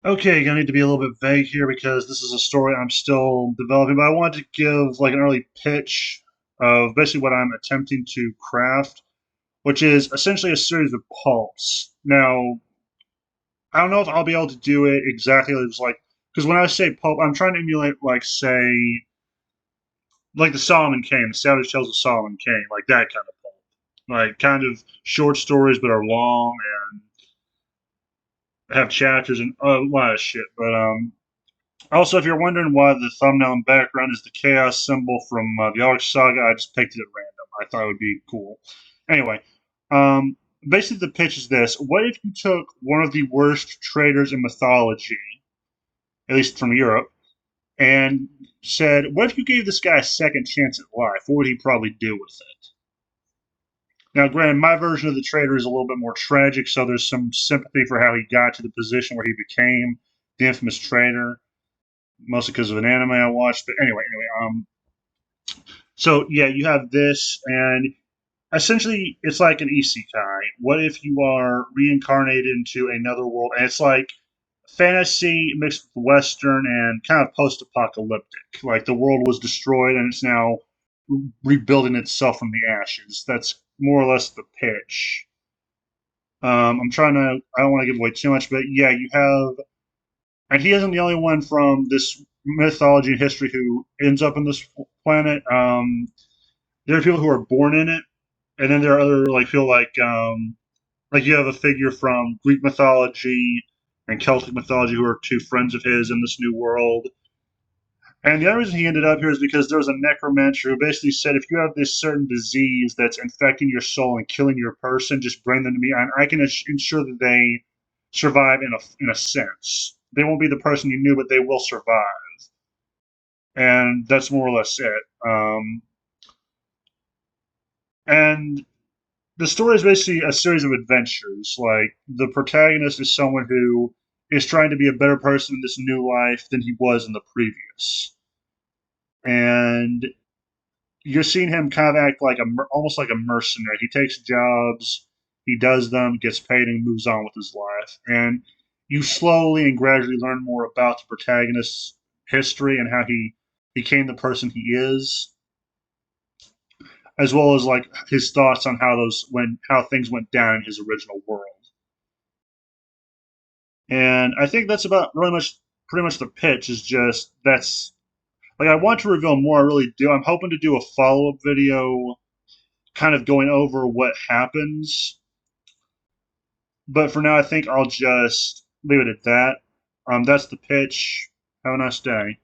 Okay, gonna need to be a little bit vague here because this is a story I'm still developing, but I wanted to give like an early pitch of basically what I'm attempting to craft, which is essentially a series of pulps. Now, I don't know if I'll be able to do it exactly as like because when I say pulp, I'm trying to emulate like say like the Solomon Kane, the Savage Tales of Solomon Kane, like that kind of pulp, like kind of short stories but are long and have chapters and a lot of shit. But Also, if you're wondering why the thumbnail and background is the chaos symbol from the Ark Saga, I just picked it at random. I thought it would be cool. Anyway, um, basically the pitch is this: what if you took one of the worst traders in mythology, at least from Europe, and said, "What if you gave this guy a second chance at life? What would he probably do with it?" Now, granted, my version of the trader is a little bit more tragic, so there's some sympathy for how he got to the position where he became the infamous trader, mostly because of an anime I watched. But so yeah, you have this, and essentially it's like an isekai. What if you are reincarnated into another world, and it's like fantasy mixed with western and kind of post-apocalyptic. Like the world was destroyed and it's now rebuilding itself from the ashes. That's more or less the pitch. I'm trying to. I don't want to give away too much, but yeah, you have, and he isn't the only one from this mythology and history who ends up in this planet. There are people who are born in it, and then there are other like feel like you have a figure from Greek mythology and Celtic mythology who are two friends of his in this new world. And the other reason he ended up here is because there was a necromancer who basically said, if you have this certain disease that's infecting your soul and killing your person, just bring them to me, and I can ensure that they survive in a sense. They won't be the person you knew, but they will survive. And that's more or less it. And the story is basically a series of adventures. Like the protagonist is someone who is trying to be a better person in this new life than he was in the previous, and you're seeing him kind of act like almost like a mercenary. He takes jobs, he does them, gets paid, and moves on with his life. And you slowly and gradually learn more about the protagonist's history and how he became the person he is, as well as like his thoughts on how things went down in his original world. And I think that's about really much pretty much the pitch is just that's like I want to reveal more, I really do. I'm hoping to do a follow up video kind of going over what happens. But for now I think I'll just leave it at that. That's the pitch. Have a nice day.